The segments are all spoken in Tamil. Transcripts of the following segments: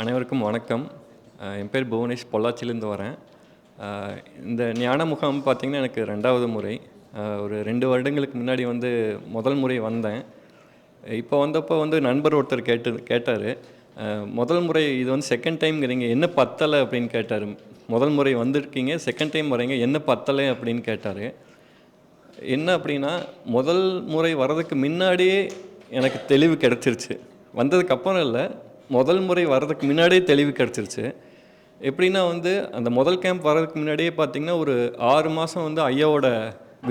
அனைவருக்கும் வணக்கம். என் பேர் புவனேஷ், பொள்ளாச்சியிலேருந்து வரேன். இந்த ஞான முகாம் பார்த்திங்கன்னா எனக்கு 2வது முறை. ஒரு 2 வருடங்களுக்கு முன்னாடி முதல் முறை வந்தேன். இப்போ வந்தப்போ நண்பர் ஒருத்தர் கேட்டார், முதல் முறை இது செகண்ட் டைம்ங்கிறீங்க, என்ன பத்தலை அப்படின்னு கேட்டார். முதல் முறை வந்திருக்கீங்க, செகண்ட் டைம் வரீங்க, என்ன பத்தலை அப்படின்னு கேட்டார். என்ன அப்படின்னா, முதல் முறை வர்றதுக்கு முன்னாடியே எனக்கு தெளிவு கிடச்சிருச்சு. வந்ததுக்கப்புறம் இல்லை, முதல் முறை வர்றதுக்கு முன்னாடியே தெளிவு கிடச்சிருச்சு. எப்படின்னா அந்த முதல் கேம்ப் வர்றதுக்கு முன்னாடியே பார்த்திங்கன்னா ஒரு 6 மாதம் ஐயாவோட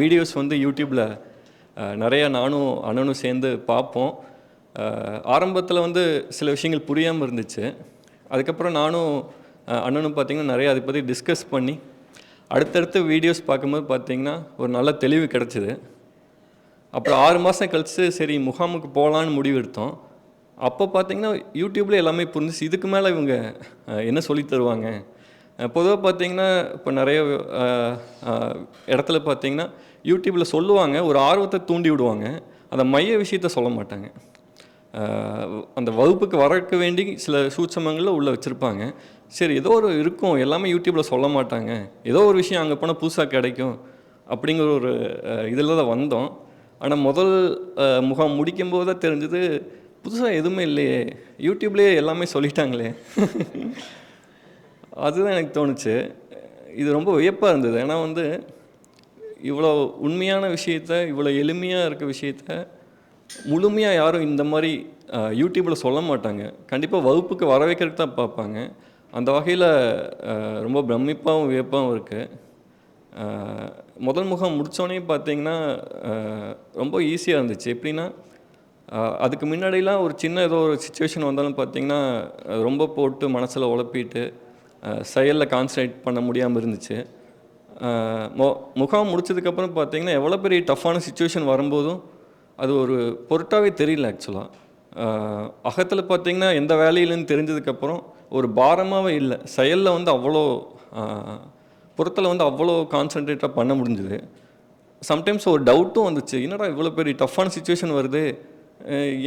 வீடியோஸ் யூடியூப்பில் நிறையா நானும் அண்ணனும் சேர்ந்து பார்ப்போம். ஆரம்பத்தில் சில விஷயங்கள் புரியாமல் இருந்துச்சு. அதுக்கப்புறம் நானும் அண்ணனும் பார்த்திங்கன்னா நிறையா அதை பற்றி டிஸ்கஸ் பண்ணி அடுத்தடுத்த வீடியோஸ் பார்க்கும்போது பார்த்திங்கன்னா ஒரு நல்ல தெளிவு கிடச்சிது. அப்புறம் 6 மாதம் கழித்து சரி முகாமுக்கு போகலான்னு முடிவு எடுத்தோம். அப்போ பார்த்திங்கன்னா யூடியூப்பில் எல்லாமே புரிஞ்சிச்சு. இதுக்கு மேலே இவங்க என்ன சொல்லி தருவாங்க. பொதுவாக பார்த்திங்கன்னா இப்போ நிறைய இடத்துல பார்த்திங்கன்னா யூடியூப்பில் சொல்லுவாங்க, ஒரு ஆர்வத்தை தூண்டி விடுவாங்க, அந்த மைய விஷயத்த சொல்ல மாட்டாங்க. அந்த வகுப்புக்கு வரக்க வேண்டி சில சூட்சமங்களில் உள்ளே வச்சுருப்பாங்க. சரி ஏதோ ஒரு இருக்கும், எல்லாமே யூடியூப்பில் சொல்ல மாட்டாங்க, ஏதோ ஒரு விஷயம் அங்கே போனால் புதுசாக கிடைக்கும் அப்படிங்கிற ஒரு இதில் தான் வந்தோம். ஆனால் முதல் முகாம் முடிக்கும்போது தான் தெரிஞ்சது, புதுசாக எதுவுமே இல்லையே, யூடியூப்லேயே எல்லாமே சொல்லிட்டாங்களே. அதுதான் எனக்கு தோணுச்சு. இது ரொம்ப வியப்பாக இருந்தது. ஏன்னா இவ்வளோ உண்மையான விஷயத்த, இவ்வளோ எளிமையாக இருக்க விஷயத்த முழுமையாக யாரும் இந்த மாதிரி யூடியூப்பில் சொல்ல மாட்டாங்க. கண்டிப்பாக வகுப்புக்கு வர வைக்கிறதுக்கு தான் பார்ப்பாங்க. அந்த வகையில் ரொம்ப பிரமிப்பாகவும் வியப்பாகவும் இருக்குது. முதல் முகாம் முடித்தோடனே பார்த்திங்கன்னா ரொம்ப ஈஸியாக இருந்துச்சு. எப்படின்னா, அதுக்கு முன்னாடிலாம் ஒரு சின்ன ஏதோ ஒரு சிச்சுவேஷன் வந்தாலும் பார்த்திங்கன்னா ரொம்ப போட்டு மனசில் உழப்பிட்டு செயலில் கான்சன்ட்ரேட் பண்ண முடியாமல் இருந்துச்சு. முகாம் முடித்ததுக்கப்புறம் பார்த்திங்கன்னா எவ்வளோ பெரிய டஃப்பான சுச்சுவேஷன் வரும்போதும் அது ஒரு பொருட்டாகவே தெரியல. ஆக்சுவலாக அகத்தில் பார்த்திங்கன்னா எந்த வேலையிலன்னு தெரிஞ்சதுக்கப்புறம் ஒரு பாரமாகவே இல்லை. செயலில் அவ்வளோ புறத்தில் அவ்வளோ கான்சன்ட்ரேட்டாக பண்ண முடிஞ்சுது. சம்டைம்ஸ் ஒரு டவுட்டும் வந்துச்சு, என்னடா இவ்வளோ பெரிய டஃப்பான சுச்சுவேஷன் வருது,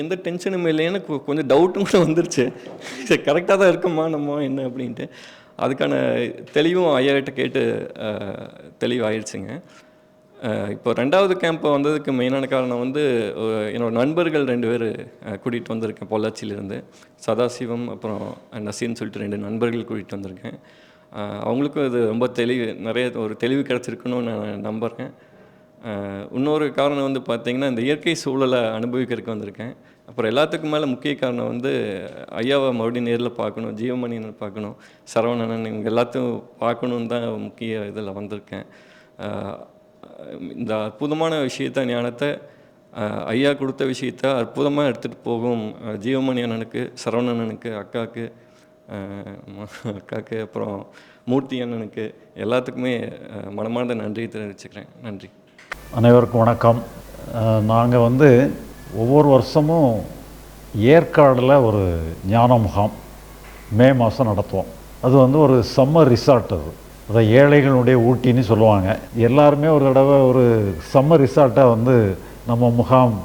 எந்த டென்ஷனும் இல்லைன்னு கொஞ்சம் டவுட்டும் கூட வந்துருச்சு. சரி கரெக்டாக தான் இருக்கோமா நம்ம என்ன அப்படின்ட்டு. அதுக்கான தெளிவும் ஐயாக்கிட்ட கேட்டு தெளிவாகிடுச்சுங்க. இப்போ 2வது கேம்ப் வந்ததுக்கு மெயினான காரணம் என்னோடய நண்பர்கள் 2 பேர் கூட்டிகிட்டு வந்திருக்கேன். பொள்ளாச்சியிலேருந்து சதாசிவம் அப்புறம் நசீர்னு சொல்லிட்டு 2 நண்பர்கள் கூட்டிகிட்டு வந்திருக்கேன். அவங்களுக்கும் இது ரொம்ப நிறைய ஒரு தெளிவு கிடச்சிருக்குன்னு நான் நம்புகிறேன். இன்னொரு காரணம் பார்த்திங்கன்னா, இந்த இயற்கை சூழலை அனுபவிக்கிறதுக்கு வந்திருக்கேன். அப்புறம் எல்லாத்துக்கும் மேலே முக்கிய காரணம் ஐயாவை மறுபடியும் நேரில் பார்க்கணும், ஜீவமணியனை பார்க்கணும், சரவணன், இவங்க எல்லாத்தையும் பார்க்கணுன்னு தான் முக்கிய இதில் வந்திருக்கேன். இந்த அற்புதமான விஷயத்த, ஞானத்தை, ஐயா கொடுத்த விஷயத்த அற்புதமாக எடுத்துகிட்டு போகும் ஜீவமணி அண்ணனுக்கு, சரவணனுக்கு, அக்காவுக்கு, அப்புறம் மூர்த்தி அண்ணனுக்கு எல்லாத்துக்குமே மனமார்ந்த நன்றி தெரிவிச்சுக்கிறேன். நன்றி. அனைவருக்கும் வணக்கம். நாங்கள் ஒவ்வொரு வருஷமும் ஏற்காடில் ஒரு ஞான முகாம் மே மாதம் நடத்துவோம். அது ஒரு சம்மர் ரிசார்ட். அதை ஏழைகளுடைய ஊட்டின்னு சொல்லுவாங்க. எல்லாருமே ஒரு தடவை ஒரு சம்மர் ரிசார்ட்டை நம்ம முகாம்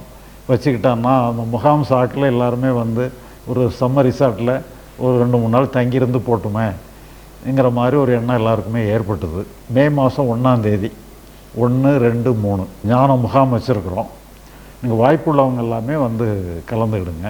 வச்சுக்கிட்டோன்னா, அந்த முகாம் சாட்டில் எல்லாருமே ஒரு சம்மர் ரிசார்ட்டில் ஒரு 2-3 நாள் தங்கியிருந்து போட்டுமேங்கிற மாதிரி ஒரு எண்ணம் எல்லாருக்குமே ஏற்பட்டது. மே மாதம் 1ஆம் தேதி 1, 2, 3 ஞான முகாம் வச்சுருக்குறோம். நீங்கள் வாய்ப்புள்ளவங்க எல்லாமே கலந்துக்கிடுங்க.